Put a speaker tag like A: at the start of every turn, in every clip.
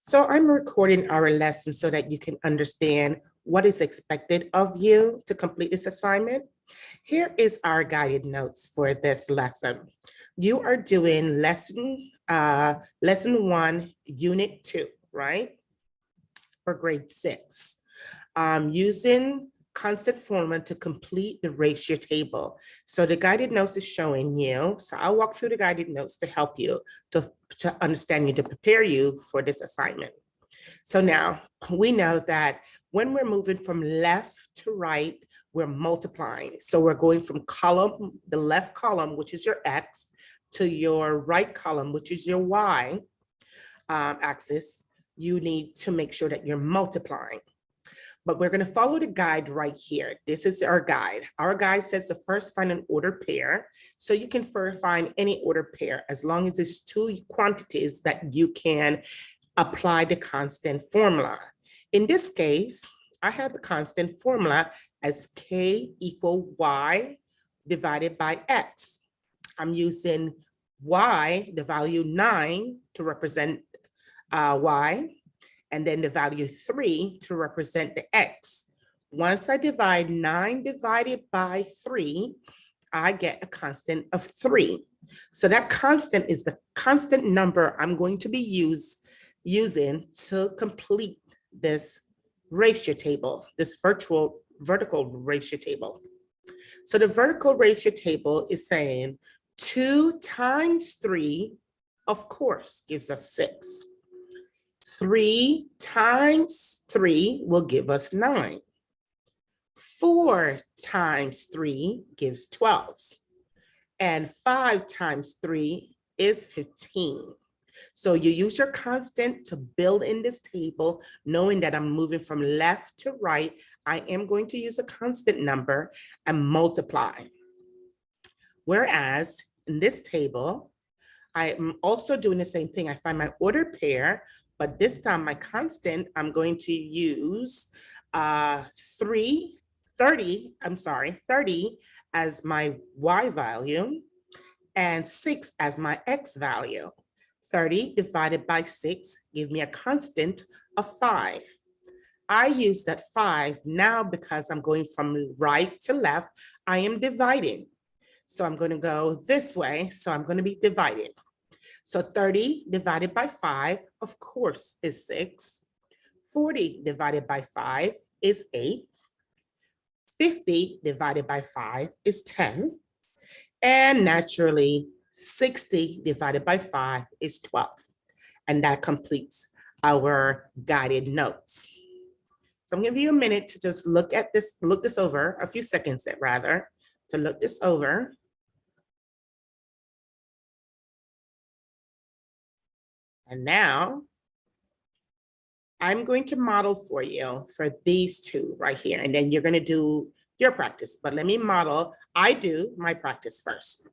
A: So I'm recording our lesson so that you can understand what is expected of you to complete this assignment. Here is our guided notes for this lesson. You are doing lesson 1, unit 2, right? For grade 6. Using constant formula to complete the ratio table. So the guided notes is showing you. So I'll walk through the guided notes to help you to understand you, to prepare you for this assignment. So now we know that when we're moving from left to right, we're multiplying. So we're going from the left column, which is your X, to your right column, which is your Y axis. You need to make sure that you're multiplying. But we're going to follow the guide right here. This is our guide. Our guide says to first find an ordered pair. So you can first find any ordered pair as long as it's two quantities that you can apply the constant formula. In this case, I have the constant formula as K equal Y divided by X. I'm using Y, the value 9, to represent Y, and then the value 3 to represent the X. Once I divide 9 divided by 3, I get a constant of 3. So that constant is the constant number I'm going to be using to complete this ratio table, this vertical ratio table. So the vertical ratio table is saying 2 times 3, of course, gives us 6. 3 times 3 will give us 9. 4 times 3 gives 12. And 5 times 3 is 15. So you use your constant to build in this table, knowing that I'm moving from left to right. I am going to use a constant number and multiply. Whereas in this table, I am also doing the same thing. I find my ordered pair, but this time my constant, I'm going to use 30 as my Y value and 6 as my X value. 30 divided by 6 give me a constant of 5. I use that 5 now because I'm going from right to left. I am dividing. So I'm going to go this way. So I'm going to be dividing. So 30 divided by 5, of course, is 6. 40 divided by 5 is 8. 50 divided by 5 is 10. And naturally, 60 divided by 5 is 12. And that completes our guided notes. So I'm gonna give you a minute to just look this over, a few seconds rather, to look this over. And now I'm going to model for you for these two right here. And then you're gonna do your practice, but let me model. I do my practice first.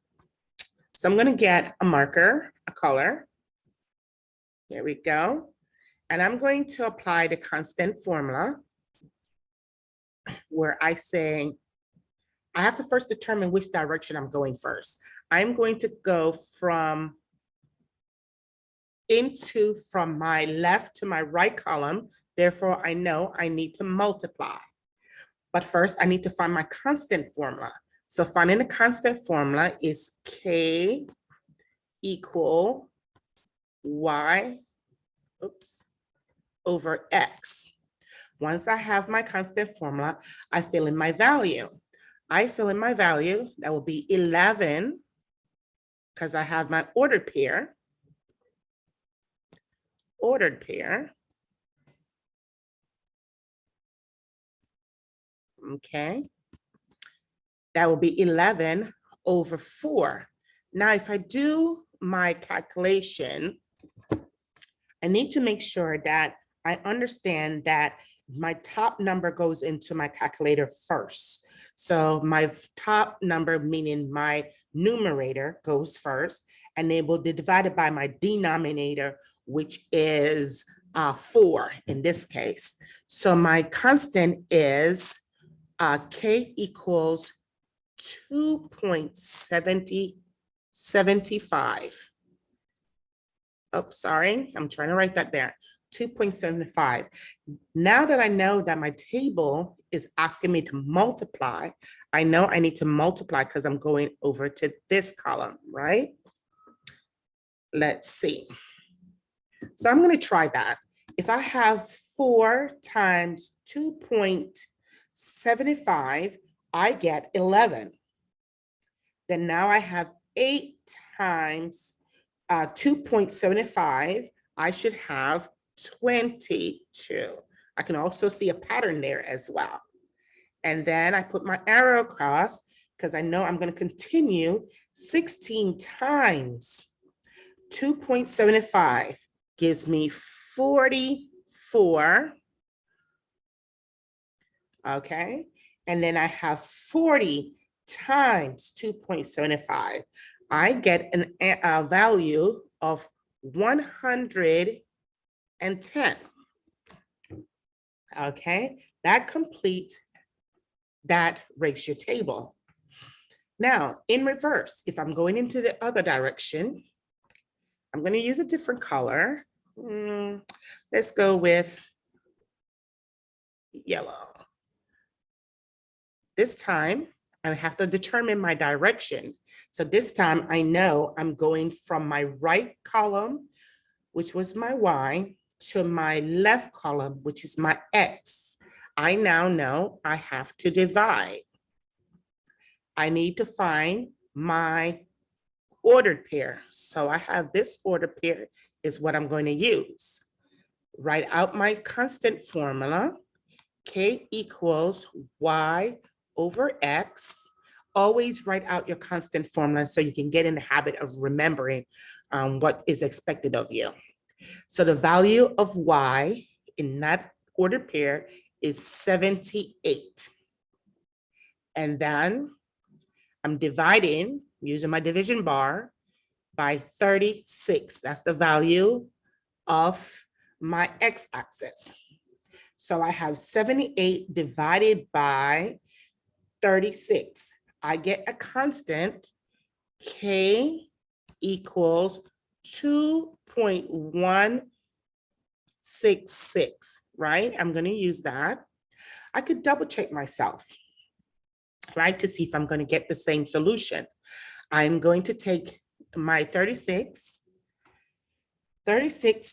A: So I'm gonna get a marker, a color. Here we go. And I'm going to apply the constant formula where I say, I have to first determine which direction I'm going first. I'm going to go from my left to my right column. Therefore, I know I need to multiply. But first, I need to find my constant formula. So finding the constant formula is K equal Y, over X. Once I have my constant formula, I fill in my value. I fill in my value, that will be 11, because I have my ordered pair. Okay. That will be 11 over 4. Now, if I do my calculation, I need to make sure that I understand that my top number goes into my calculator first. So my top number, meaning my numerator, goes first, and it will be divided by my denominator, which is 4 in this case. So my constant is K equals 2.75. Oh, sorry, I'm trying to write that there. 2.75. Now that I know that my table is asking me to multiply, I know I need to multiply because I'm going over to this column, right? Let's see. So I'm going to try that. If I have 4 times 2.75, I get 11. Then now I have 8 times 2.75, I should have 22. I can also see a pattern there as well. And then I put my arrow across because I know I'm going to continue. 16 times 2.75 gives me 44. Okay. And then I have 40 times 2.75. I get a value of 110. Okay, that completes that ratio table. Now, in reverse, if I'm going into the other direction, I'm going to use a different color. Let's go with yellow. This time, I have to determine my direction. So this time I know I'm going from my right column, which was my Y, to my left column, which is my X. I now know I have to divide. I need to find my ordered pair. So I have this ordered pair is what I'm going to use. Write out my constant formula. K equals Y over X. Always write out your constant formula so you can get in the habit of remembering what is expected of you. So the value of Y in that ordered pair is 78. And then I'm dividing using my division bar by 36. That's the value of my X-axis. So I have 78 divided by 36. I get a constant, K equals 2.166, right? I'm going to use that. I could double check myself, right, to see if I'm going to get the same solution. I'm going to take my 36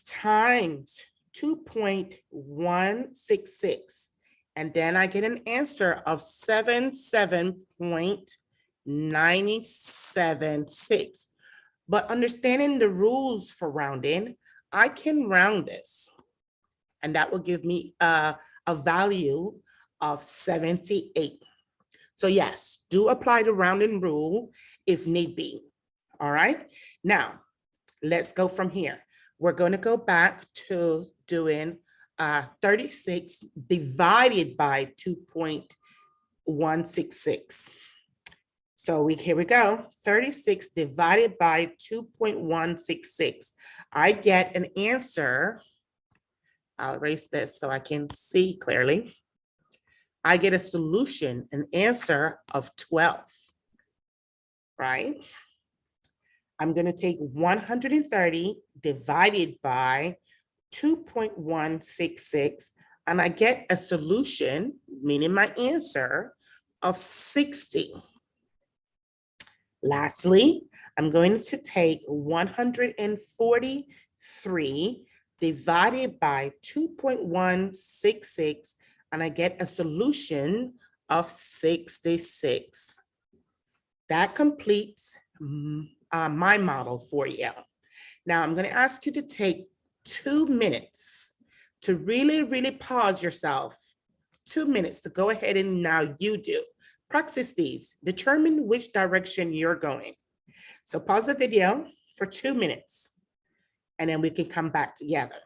A: times 2.166. And then I get an answer of 77.976. But understanding the rules for rounding, I can round this. And that will give me a value of 78. So yes, do apply the rounding rule if need be. All right. Now, let's go from here. We're going to go back to doing 36 divided by 2.166. So here we go, 36 divided by 2.166. I get an answer. I'll erase this so I can see clearly. I get a solution, an answer of 12, right? I'm going to take 130 divided by 2.166, and I get a solution, meaning my answer, of 60. Lastly, I'm going to take 143 divided by 2.166, and I get a solution of 66. That completes my model for you. Now I'm going to ask you to take 2 minutes to really pause yourself. 2 minutes to go ahead and now you do. Practice these. Determine which direction you're going. So pause the video for 2 minutes and then we can come back together.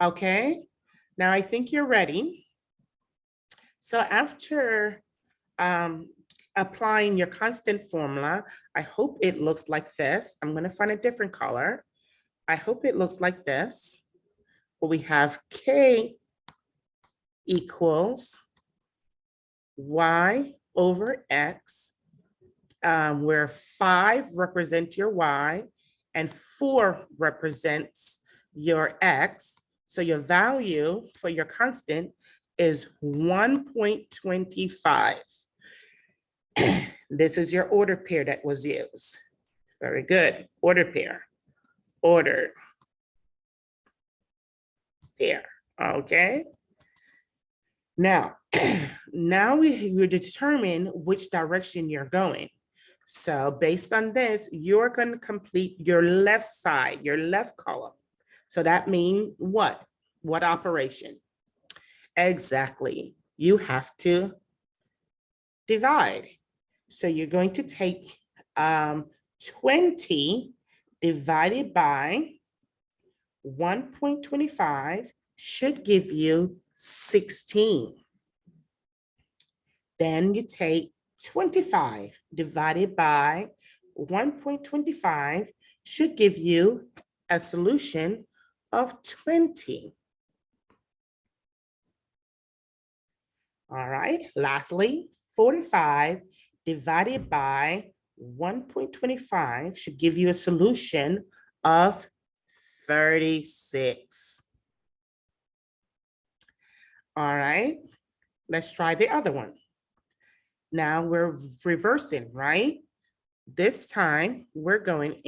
A: Okay, now I think you're ready. So after applying your constant formula, I hope it looks like this. I'm going to find a different color. I hope it looks like this. Well, we have K equals y over x, where 5 represent your y and 4 represents your x. So your value for your constant is 1.25. This is your order pair that was used. Very good. Order pair. Order pair. Okay. Now, we determine which direction you're going. So based on this, you're going to complete your left side, your left column. So that means what? What operation? Exactly. You have to divide. So you're going to take 20 divided by 1.25 should give you 16. Then you take 25 divided by 1.25 should give you a solution of 20. All right, lastly, 45 divided by 1.25 should give you a solution of 36. All right, let's try the other one. Now we're reversing, right? This time we're going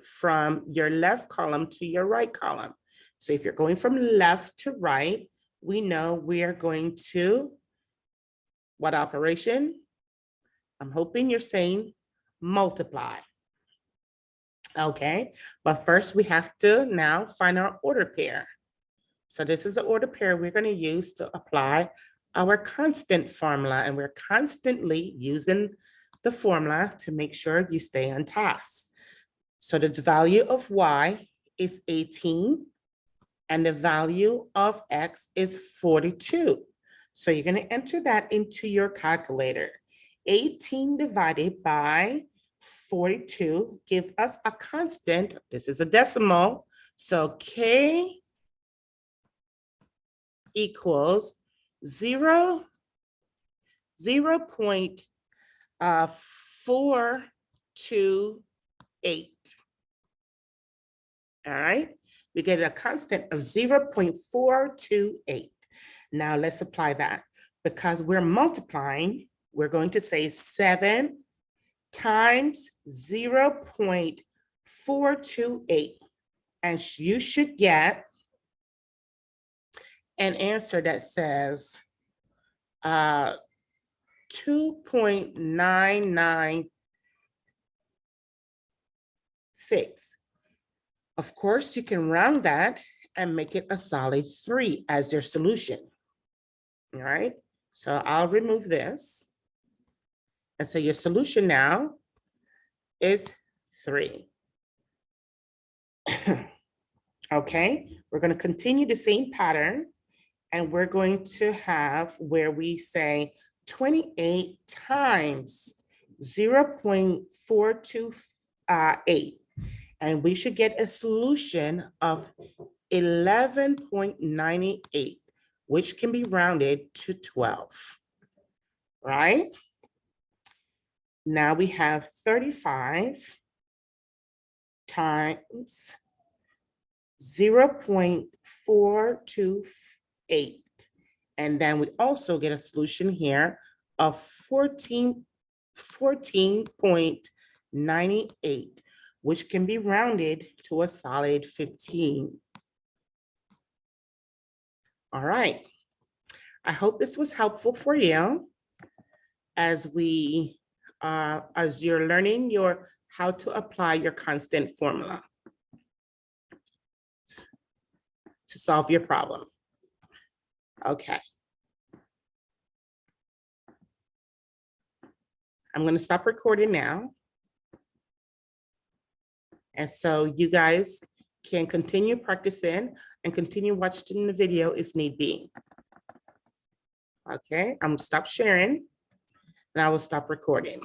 A: from your left column to your right column. So if you're going from left to right, we know we are going to, what operation? I'm hoping you're saying multiply. Okay, but first we have to now find our order pair. So this is the order pair we're going to use to apply our constant formula, and we're constantly using the formula to make sure you stay on task. So the value of y is 18 and the value of x is 42. So you're going to enter that into your calculator. 18 divided by 42 give us a constant. This is a decimal. So k equals 0.428. All right, we get a constant of 0.428. Now let's apply that. Because we're multiplying, we're going to say 7 times 0.428. And you should get an answer that says 2.996. Of course, you can round that and make it a solid 3 as your solution. All right, so I'll remove this. And so your solution now is 3. Okay, we're going to continue the same pattern. And we're going to have where we say 28 times 0.428. And we should get a solution of 11.98, which can be rounded to 12, right? Now we have 35 times 0.428. And then we also get a solution here of 14.98, which can be rounded to a solid 15. All right. I hope this was helpful for you as you're learning how to apply your constant formula to solve your problem. Okay. I'm going to stop recording now. And so you guys can continue practicing and continue watching the video if need be. Okay, I'm going to stop sharing and I will stop recording.